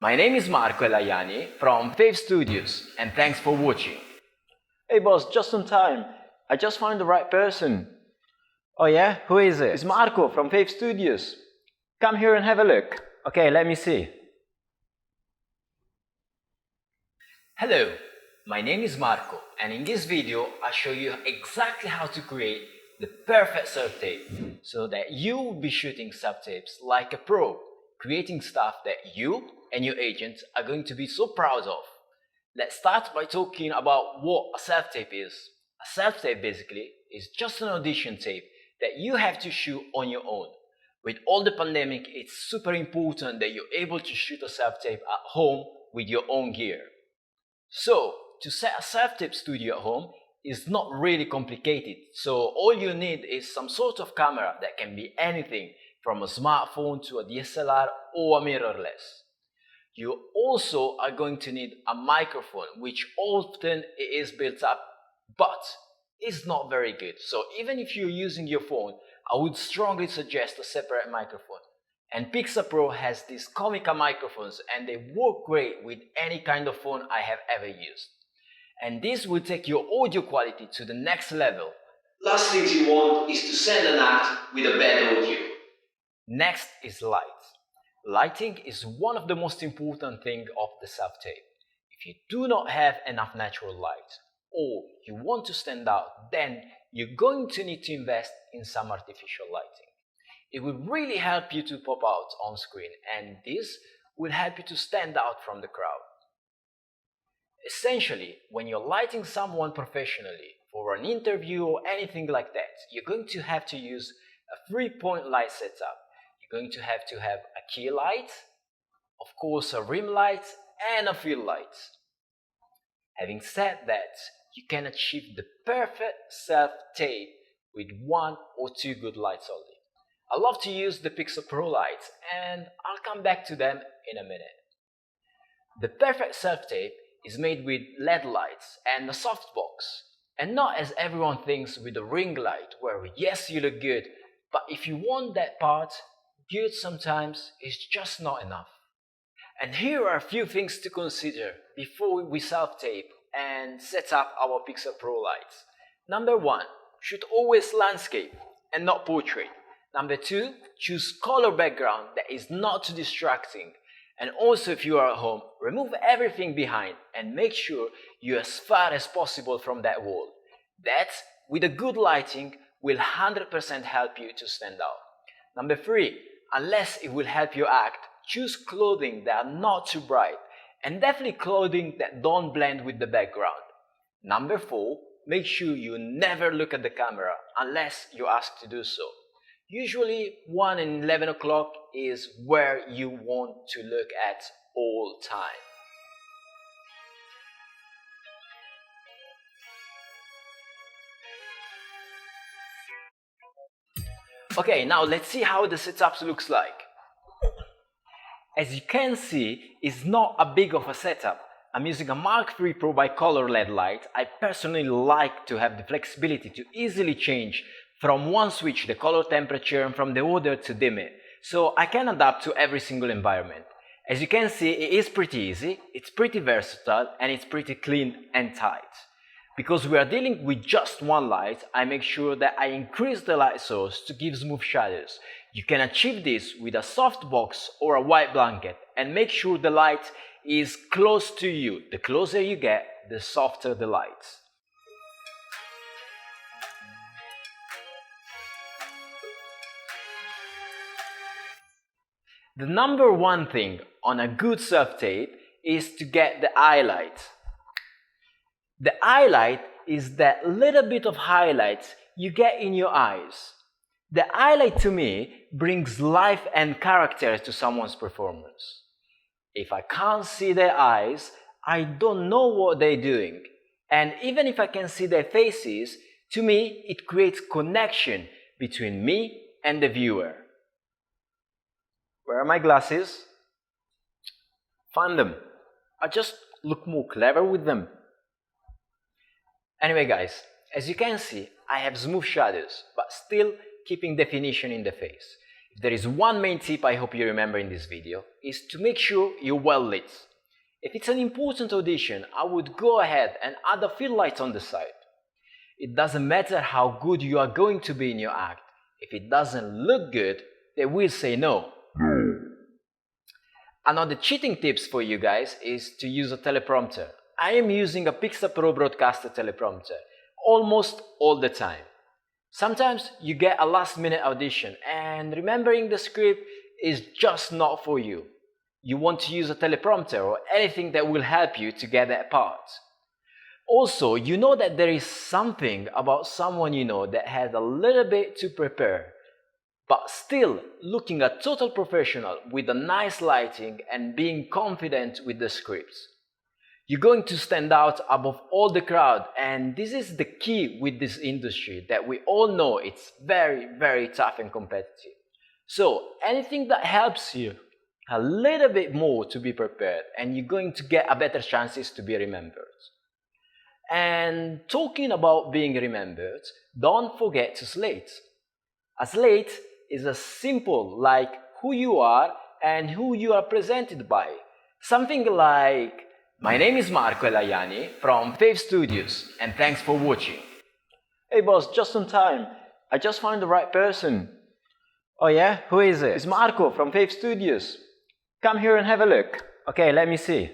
My name is Marco of Hayani from FAV Studios, and thanks for watching. Hey boss, just on time. I just found the right person. Oh yeah? Who is it? It's Marco from FAV Studios. Come here and have a look. Okay, let me see. Hello, my name is Marco, and in this video I'll show you exactly how to create the perfect self-tape so that you will be shooting self-tapes like a pro, creating stuff that you and your agent are going to be so proud of. Let's start by talking about what a self-tape is. A self-tape basically is just an audition tape that you have to shoot on your own. With all the pandemic, it's super important that you're able to shoot a self-tape at home with your own gear. So, to set a self-tape studio at home is not really complicated. So all you need is some sort of camera that can be anything from a smartphone to a DSLR or a mirrorless. You also are going to need a microphone, which often is built up, but it's not very good. So even if you're using your phone, I would strongly suggest a separate microphone. And Pixapro has these comical microphones and they work great with any kind of phone I have ever used. And this will take your audio quality to the next level. Last thing you want is to send an act with a bad audio. Next is light. Lighting is one of the most important things of the self-tape. If you do not have enough natural light, or you want to stand out, then you're going to need to invest in some artificial lighting. It will really help you to pop out on screen, and this will help you to stand out from the crowd. Essentially, when you're lighting someone professionally for an interview or anything like that, you're going to have to use a 3-point light setup. You're going to have a key light, of course a rim light, and a fill light. Having said that, you can achieve the perfect self-tape with 1 or 2 good lights only. I love to use the Pixapro lights, and I'll come back to them in a minute. The perfect self-tape is made with LED lights and a softbox, and not as everyone thinks with a ring light where yes you look good, but if you want that part, good sometimes is just not enough. And here are a few things to consider before we self-tape and set up our Pixapro lights. Number 1, shoot always landscape and not portrait. Number 2, choose color background that is not too distracting. And also if you are at home, remove everything behind and make sure you're as far as possible from that wall. That, with a good lighting, will 100% help you to stand out. Number 3, unless it will help you act, choose clothing that are not too bright and definitely clothing that don't blend with the background. Number 4, make sure you never look at the camera unless you're asked to do so. Usually 1 and 11 o'clock is where you want to look at all time. Okay, now let's see how the setup looks like. As you can see, it's not a big of a setup. I'm using a Mark-III Pro bicolor LED light. I personally like to have the flexibility to easily change from one switch the color temperature and from the other to dim it, so I can adapt to every single environment. As you can see, it is pretty easy, it's pretty versatile, and it's pretty clean and tight. Because we are dealing with just one light, I make sure that I increase the light source to give smooth shadows. You can achieve this with a soft box or a white blanket, and make sure the light is close to you. The closer you get, the softer the light. The number 1 thing on a good self-tape is to get the highlight. The highlight is that little bit of highlights you get in your eyes. The highlight to me brings life and character to someone's performance. If I can't see their eyes, I don't know what they're doing. And even if I can see their faces, to me it creates connection between me and the viewer. Where are my glasses? Find them. I just look more clever with them. Anyway guys, as you can see, I have smooth shadows, but still keeping definition in the face. If there is one main tip I hope you remember in this video, is to make sure you're well lit. If it's an important audition, I would go ahead and add a fill light on the side. It doesn't matter how good you are going to be in your act. If it doesn't look good, they will say no. Another cheating tips for you guys is to use a teleprompter. I am using a Pixapro Broadcaster teleprompter almost all the time. Sometimes you get a last-minute audition and remembering the script is just not for you. You want to use a teleprompter or anything that will help you to get that part. Also, you know that there is something about someone you know that has a little bit to prepare, but still looking a total professional with a nice lighting and being confident with the scripts. You're going to stand out above all the crowd, and this is the key with this industry that we all know it's very, very tough and competitive. So anything that helps you a little bit more to be prepared, and you're going to get a better chances to be remembered. And talking about being remembered, don't forget to slate. A slate is a simple like who you are and who you are presented by. Something like, my name is Marco of Hayani from FAV Studios and thanks for watching. Hey boss, just on time. I just found the right person. Oh yeah? Who is it? It's Marco from FAV Studios. Come here and have a look. Okay, let me see.